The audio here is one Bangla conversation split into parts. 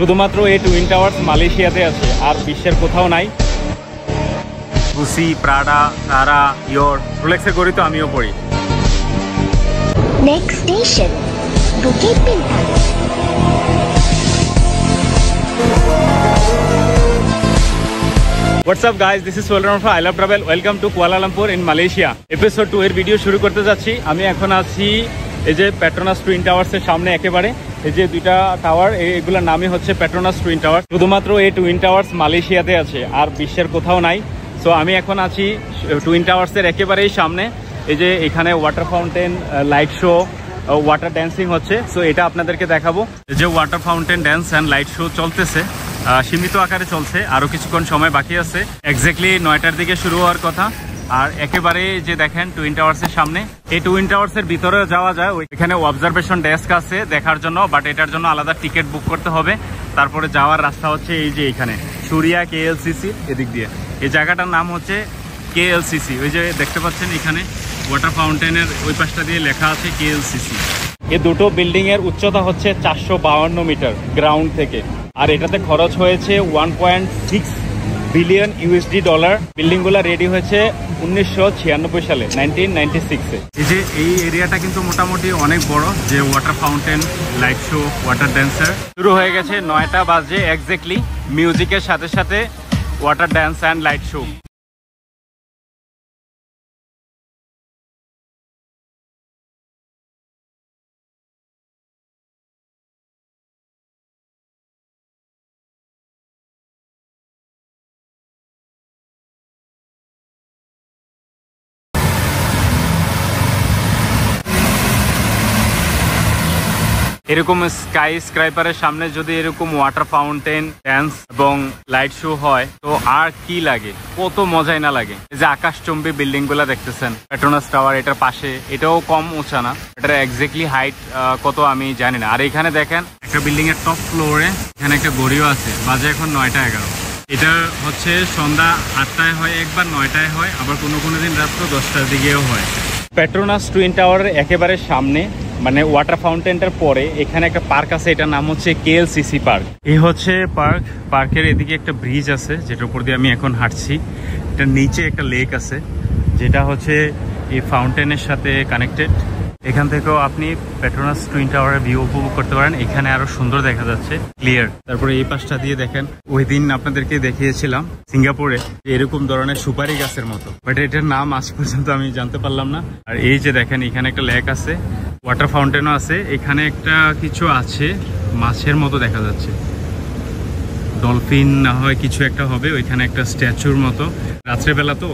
শুধুমাত্র এই টুইন টাওয়ার্স মালয়েশিয়াতে আছে, আর বিশ্বের কোথাও নাই। গুচি, প্রাডা, তারা, ইয়োর, রোলেক্সের গড়ি তো আমিও পড়ি। Next station, Bukit Bintang. What's up guys, this is Solran from I Love Travel. Welcome to Kuala Lumpur in Malaysia. Episode 2 এর ভিডিও শুরু করতে যাচ্ছি। আমি এখন আছি এই যে পেট্রোনাস টুইন টাওয়ার্সের সামনে, একেবারে এই যে দুইটা টাওয়ার, এগুলোর নামই হচ্ছে পেট্রোনাস টুইন টাওয়ার। শুধুমাত্র এই টুইন টাওয়ার্স মালয়েশিয়াতে আছে, আর বিশ্বের কোথাও নাই। সো আমি এখন আছি টুইন টাওয়ার্সের একেবারেই সামনে। এই যে এখানে water fountain, light show, water dancing হচ্ছে। সো এটা আপনাদেরকে দেখাবো। এই যে water fountain, dance and light show চলতেছে, সীমিত আকারে চলছে, আরো কিছুক্ষণ সময় বাকি আছে। এক্স্যাক্টলি 9টার দিকে শুরু হওয়ার কথা। আর একেবারে যে দেখেন টুইন টাওয়ার্সের সামনে, এই টুইন টাওয়ার্সের ভিতরে যাওয়া যায়। এখানে অবজারভেশন ডেস্ক আছে দেখার জন্য, বাট এটার জন্য আলাদা টিকিট বুক করতে হবে। তারপরে যাওয়ার রাস্তা হচ্ছে এই যে এখানে সুরিয়া KLCC এদিক দিয়ে। এই জায়গাটার নাম হচ্ছে KLCC। ওই যে দেখতে পাচ্ছেন এখানে ওয়াটার ফাউন্টেনের ওই পাশটা দিয়ে লেখা আছে KLCC। এই দুটো বিল্ডিং এর উচ্চতা হচ্ছে 452 মিটার গ্রাউন্ড থেকে, আর এটাতে খরচ হয়েছে 1.6 বিলিয়ন USD ডলার। বিল্ডিং গুলা রেডি হয়েছে 1996 সালে, 1996-এ। এই যে এই এরিয়াটা কিন্তু মোটামুটি অনেক বড়। যে water fountain, light show, water dancer শুরু হয়ে গেছে। 9টা বাজে এক্স্যাক্টলি। মিউজিকের সাথে সাথে water dance and light show. এরকম স্কাই স্ক্রাইপারের সামনে যদি এরকম ওয়াটার ফাউন্টেন, ড্যান্স এবং লাইট শো হয় তো আর কি লাগে, কত মজাই না লাগে। এই যে আকাশচুম্বী বিল্ডিং গুলা দেখতেছেন, পেট্রোনাস টাওয়ার, এটার পাশে, এটাও কম উঁচা না। এটার এক্স্যাক্টলি হাইট কত আমি জানি না। আর এখানে দেখেন একটা বিল্ডিং এর টপ ফ্লোরে এখানে একটা গড়িও আছে, বাজে এখন 9টা 11। এটা হচ্ছে সন্ধ্যা 8টায় হয় একবার, 9টায় হয়, আবার কোনো দিন রাত্র 10টার দিকেও হয়। পেট্রোনাস টুইন টাওয়ারের একেবারে সামনে, মানে ওয়াটার ফাউন্টেনটার পরে এখানে একটা পার্ক আছে, এটার নাম হচ্ছে KLCC পার্ক। এই হচ্ছে পার্ক। পার্কের এদিকে একটা ব্রিজ আছে যেটার উপর দিয়ে আমি এখন হাঁটছি। এটার নিচে একটা লেক আছে যেটা হচ্ছে এই ফাউন্টেনের সাথে কানেক্টেড। এখান থেকেও আপনি পেট্রোনাস টুইন টাওয়ারের ভিউ উপভোগ করতে পারেন। এখানে আরো সুন্দর দেখা যাচ্ছে, ক্লিয়ার। তারপরে এই পাশটা দিয়ে দেখেন, ওই দিন আপনাদেরকে দেখিয়েছিলাম সিঙ্গাপুরে এরকম ধরনের সুপারি গাছের মতো, বাট এটার নাম আজ পর্যন্ত আমি জানতে পারলাম না। আর এই যে দেখেন এখানে একটা লেক আছে, ওয়াটার ফাউন্টেনও আছে। এখানে একটা কিছু আছে মাছের মতো দেখা যাচ্ছে, ডলফিন না হয় কিছু একটা হবে। ওইখানে একটা স্ট্যাচুর মতো, রাত্রেবেলা তো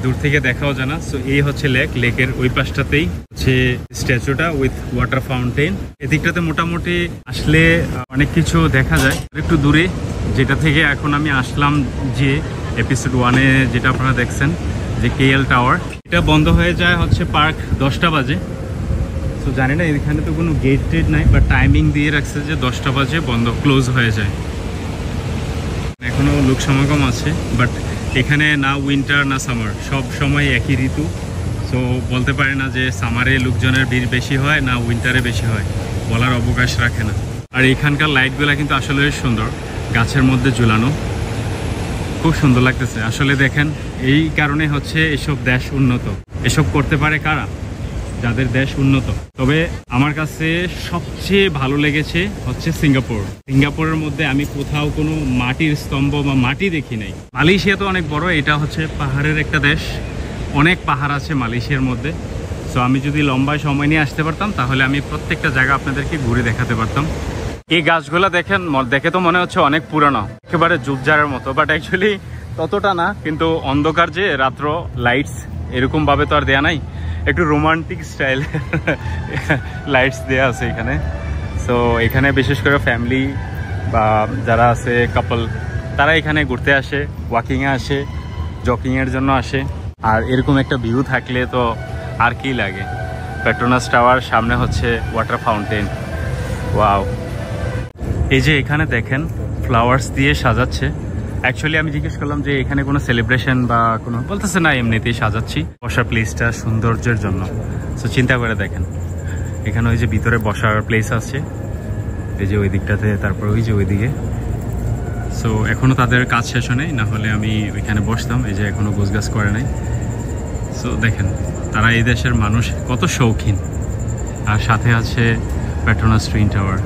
দূর থেকে দেখাও জানা। সো এই হচ্ছে লেক, লেকের ওই পাশটাতেই হচ্ছে স্ট্যাচুটা উইথ ওয়াটার ফাউন্টেন। এদিকটাতে মোটামুটি আসলে অনেক কিছু দেখা যায়। একটু দূরে যেটা থেকে এখন আমি আসলাম, যে এপিসোড 1-এ যেটা আপনারা দেখছেন যে KL টাওয়ার, এটা বন্ধ হয়ে যায় হচ্ছে পার্ক 10টা বাজে। তো জানি না, এখানে তো কোনো গেট টেট নাই, বা টাইমিং দিয়ে রাখছে যে 10টা বাজে বন্ধ, ক্লোজ হয়ে যায়। এখনো লোক সমাগম আছে, বাট এখানে না উইন্টার না সামার, সব সময় একই ঋতু। সো বলতে পারে না যে সামারে লোকজনের ভিড় বেশি হয় না উইন্টারে বেশি হয়, বলার অবকাশ রাখে না। আর এখানকার লাইটগুলো কিন্তু আসলে সুন্দর, গাছের মধ্যে ঝুলানো, খুব সুন্দর লাগতেছে আসলে। দেখেন এই কারণে হচ্ছে এসব দেশ উন্নত। এসব করতে পারে কারা? যাদের দেশ উন্নত। তবে আমার কাছে সবচেয়ে ভালো লেগেছে হচ্ছে সিঙ্গাপুর। সিঙ্গাপুরের মধ্যে আমি কোথাও কোনো মাটির স্তম্ভ বা মাটি দেখি নাই। মালয়েশিয়া তো অনেক বড়, এটা হচ্ছে পাহাড়ের একটা দেশ, অনেক পাহাড় আছে মালয়েশিয়ার মধ্যে। সো আমি যদি লম্বায় সময় নিয়ে আসতে পারতাম তাহলে আমি প্রত্যেকটা জায়গা আপনাদেরকে ঘুরে দেখাতে পারতাম। এই গাছগুলা দেখেন, দেখে তো মনে হচ্ছে অনেক পুরানো, একেবারে ঝোপঝাড়ের মতো, বাট অ্যাকচুয়ালি ততটা না। কিন্তু অন্ধকার যে রাত্র, লাইটস এরকম ভাবে তো আর দেয়া নাই, একটু রোমান্টিক স্টাইল লাইটস দেয়া আছে এখানে। সো এখানে বিশেষ করে ফ্যামিলি বা যারা আছে কাপল, তারা এখানে ঘুরতে আসে, ওয়াকিংয়ে আসে, জকিংয়ের জন্য আসে। আর এরকম একটা ভিউ থাকলে তো আর কি লাগে। পেট্রোনাস টাওয়ার, সামনে হচ্ছে ওয়াটার ফাউন্টেন। ওয়াও! এই যে এখানে দেখেন ফ্লাওয়ার্স দিয়ে সাজাচ্ছে। অ্যাকচুয়ালি আমি জিজ্ঞেস করলাম যে এখানে কোনো সেলিব্রেশন বা কোনো, বলতেছে না, এমনিতেই সাজাচ্ছি বসার প্লেসটা সৌন্দর্যের জন্য। সো চিন্তা করে দেখেন, এখানে ওই যে ভিতরে বসার প্লেস আছে, এই যে ওই দিকটাতে, তারপর ওই যে ওইদিকে। সো এখনও তাদের কাজ শেষ হয় নাই, না হলে আমি ওইখানে বসতাম। এই যে এখনও গোছগাছ করে নাই। সো দেখেন তারা এই দেশের মানুষ কত শৌখিন। আর সাথে আছে পেট্রোনাস টুইন টাওয়ার।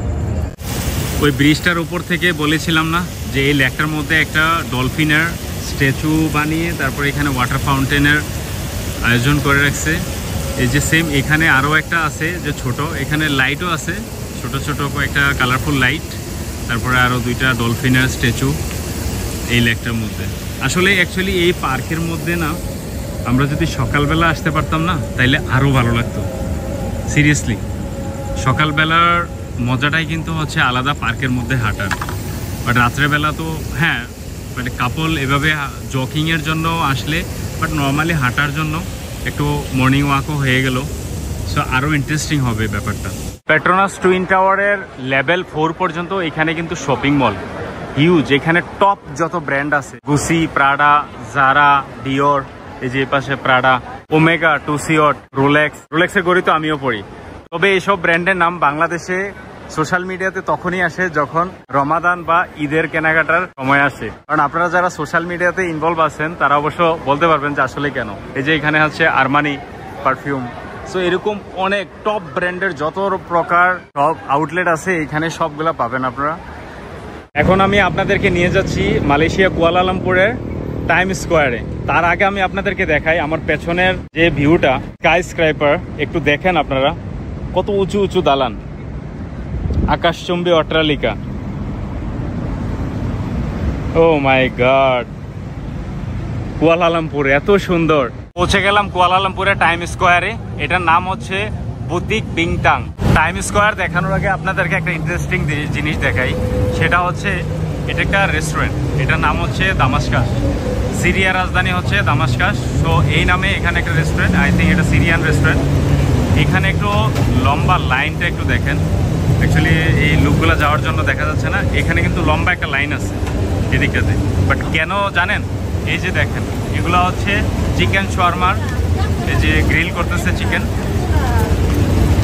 ওই ব্রিজটার উপর থেকে বলেছিলাম না যে এই লেকটার মধ্যে একটা ডলফিনের স্ট্যাচু বানিয়ে তারপর এখানে ওয়াটার ফাউন্টেনের আয়োজন করে রাখছে। এই যে সেম এখানে আরও একটা আছে যে ছোট, এখানে লাইটও আছে, ছোট ছোট কয়েকটা কালারফুল লাইট, তারপরে আরও দুইটা ডলফিনের স্ট্যাচু এই লেকটার মধ্যে। আসলে অ্যাকচুয়ালি এই পার্কের মধ্যে না আমরা যদি সকালবেলা আসতে পারতাম না তাইলে আরও ভালো লাগতো। সিরিয়াসলি সকালবেলার মজাটাই কিন্তু হচ্ছে আলাদা পার্কের মধ্যে হাঁটার। বাট রাত্রেবেলা তো হ্যাঁ, মানে কাপল এভাবে জকিংয়ের জন্য আসলে, বাট নর্মালি হাঁটার জন্য একটু মর্নিং ওয়াকও হয়ে গেল। সো আরও ইন্টারেস্টিং হবে ব্যাপারটা। পেট্রোনাস টুইন টাওয়ারের লেভেল 4 পর্যন্ত এখানে কিন্তু শপিং মল হিউজ। এখানে টপ যত ব্র্যান্ড আছে, গুসি, প্রাডা, জারা, ডিওর, এই যে পাশে প্রাডা, ওমেগা, টুসিওট, রোলেক্সের গড়ি তো আমিও পড়ি। তবে এইসব ব্র্যান্ডের নাম বাংলাদেশে সোশ্যাল মিডিয়াতে তখনই আসে যখন রমাদান বা ঈদের কেনাকাটার সময় আসে। কারণ আপনারা যারা সোশ্যাল মিডিয়াতে ইনভলভ আছেন তারা অবশ্য বলতে পারবেন যে আসলে কেন। এই যে এখানে হচ্ছে আরমানি পারফিউম। সো এরকম অনেক টপ ব্র্যান্ডের যত প্রকার সব আউটলেট আছে এখানে সবগুলা পাবেন আপনারা। এখন আমি আপনাদেরকে নিয়ে যাচ্ছি মালয়েশিয়া কুয়ালালামপুরের টাইম স্কোয়ারে। তার আগে আমি আপনাদেরকে দেখাই আমার পেছনের যে ভিউটা, স্কাই স্ক্রাইপার। একটু দেখেন আপনারা কত উঁচু উঁচু দালান, আকাশচুম্বী অট্টালিকা। ও মাই গড, কুয়ালালামপুর এত সুন্দর। পৌঁছে গেলাম কুয়ালালামপুরের টাইম স্কোয়ারে। এটার নাম হচ্ছে বুতিক বিংটাং। টাইম স্কোয়ার দেখানোর আগে আপনাদেরকে একটা ইন্টারেস্টিং জিনিস দেখাই। সেটা হচ্ছে এটা একটা রেস্টুরেন্ট, এটার নাম হচ্ছে দামাস্কাস। সিরিয়া রাজধানী হচ্ছে দামাস্কাস। সো এই নামে এখানে একটা রেস্টুরেন্ট, আই থিঙ্ক এটা সিরিয়ান রেস্টুরেন্ট। এখানে একটু লম্বা লাইনটা একটু দেখেন। অ্যাকচুয়ালি এই লুকগুলো যাওয়ার জন্য দেখা যাচ্ছে না, এখানে কিন্তু লম্বা একটা লাইন আছে এদিকটাতে। বাট কেন জানেন? এই যে দেখেন এগুলো হচ্ছে চিকেন শোয়ারমার, এই যে গ্রিল করতেছে চিকেন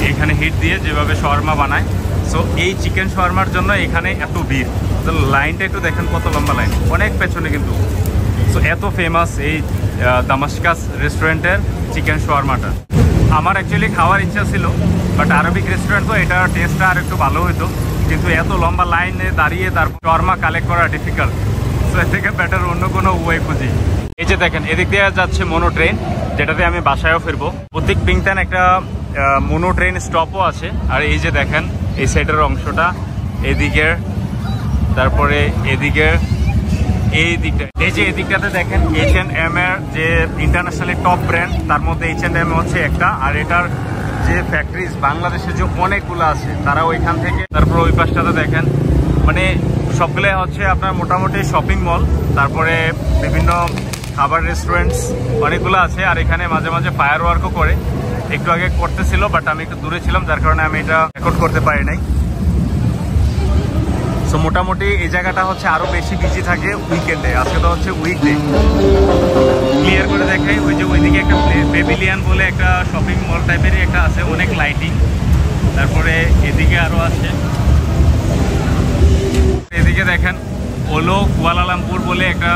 এখানে হিট দিয়ে যেভাবে শোয়ারমা বানায়। সো এই চিকেন শোয়ারমার জন্য এখানে এত ভিড়। তো লাইনটা একটু দেখেন কত লম্বা লাইন, অনেক পেছনে কিন্তু। সো এত ফেমাস এই দামাস্কাস রেস্টুরেন্টের চিকেন শোয়ারমাটা। আমার অ্যাকচুয়ালি খাওয়ার ইচ্ছা ছিল, বাট আরবিক রেস্টুরেন্ট তো এটার টেস্টটা আর একটু ভালো হতো, কিন্তু এত লম্বা লাইনে দাঁড়িয়ে তারপর শোয়ারমা কালেক্ট করা ডিফিকাল্ট। সো এর থেকে বেটার অন্য কোনো ওয়ে খুঁজি। এই যে দেখেন এদিক দিয়ে যাচ্ছে মোনো ট্রেন, যেটাতে আমি বাসায়ও ফিরবো। বুতিক বিংটাং একটা মোনো ট্রেন স্টপও আছে। আর এই যে দেখেন এই সাইডের অংশটা, এদিকের, তারপরে এদিকের, এই দিকটা, এই যে এদিকটাতে দেখেন H&M এর যে ইন্টারন্যাশনালি টপ ব্র্যান্ড, তার মধ্যে H&M হচ্ছে একটা। আর এটার যে ফ্যাক্টরিজ বাংলাদেশে যে অনেকগুলো আছে তারা ওইখান থেকে। তারপর ওই পাশটাতে দেখেন মানে সবগুলো হচ্ছে আপনার মোটামুটি শপিং মল, তারপরে বিভিন্ন খাবার রেস্টুরেন্টস অনেকগুলো আছে। আর এখানে মাঝে মাঝে ফায়ার ওয়ার্কও করে, একটু আগে করতেছিল, বাট আমি একটু দূরে ছিলাম যার কারণে আমি এটা রেকর্ড করতে পারি নাই। সো মোটামুটি এই জায়গাটা হচ্ছে আরো বেশি বিজি থাকে উইকেন্ডে। আজকে তো হচ্ছে উইকডে। ক্লিয়ার করে দেখাই, ওই যে ওইদিকে একটা পেভিলিয়ান বলে একটা শপিং মল টাইপেরই একটা আছে, অনেক লাইটিং। তারপরে এদিকে আরো আছে, এদিকে দেখেন ওলো কুয়ালালামপুর বলে একটা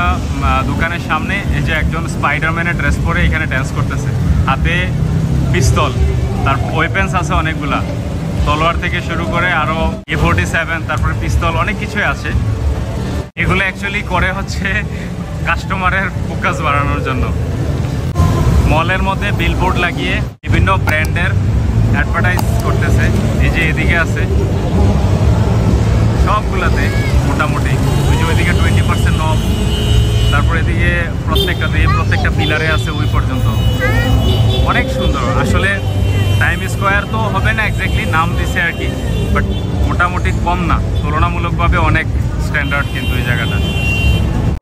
দোকানের সামনে এই যে একজন স্পাইডারম্যানের ড্রেস পরে এখানে ড্যান্স করতেছে, হাতে পিস্তল, তার ওয়েপেন্স আছে অনেকগুলা, তলোয়ার থেকে শুরু করে আরো A47, তারপরে পিস্তল, অনেক কিছুই আছে। এগুলো অ্যাকচুয়ালি করে হচ্ছে কাস্টমারের ফোকাস বাড়ানোর জন্য। মলের মধ্যে বিলবোর্ড লাগিয়ে বিভিন্ন ব্র্যান্ডের অ্যাডভার্টাইজ করতেছে। এই যে এদিকে আছে সবগুলাতে মোটামুটি, ওই যে ওইদিকে 20% অফ, তারপর এদিকে প্রত্যেকটা পিলারে আছে ওই পর্যন্ত। অনেক সুন্দর আসলে। টাইম স্কোয়ার তো হবে না এক্স্যাক্টলি, নাম দিছে আর কি, বাট মোটামুটি কম না, তুলনামূলকভাবে অনেক স্ট্যান্ডার্ড কিন্তু এই জায়গাটা।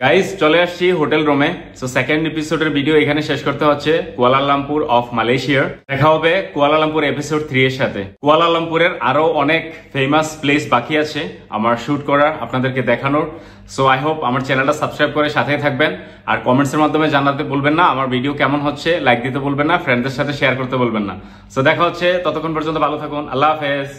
গাইস চলে আসছি হোটেল রুমে। সো সেকেন্ড এপিসোডের ভিডিও এখানে শেষ করতে হচ্ছে কুয়ালালামপুর অফ মালয়েশিয়ার। দেখা হবে কুয়ালালামপুর এপিসোড 3 এর সাথে। কুয়ালালামপুরের আরো অনেক ফেমাস প্লেস বাকি আছে আমার শুট করার, আপনাদেরকে দেখানোর। সো আই হোপ আমার চ্যানেলটা সাবস্ক্রাইব করে সাথেই থাকবেন। আর কমেন্টসের মাধ্যমে জানাতে বলবেন না আমার ভিডিও কেমন হচ্ছে, লাইক দিতে বলবেন না, ফ্রেন্ডদের সাথে শেয়ার করতে বলবেন না। সো দেখা হচ্ছে, ততক্ষণ পর্যন্ত ভালো থাকুন, আল্লাহ হাফেজ।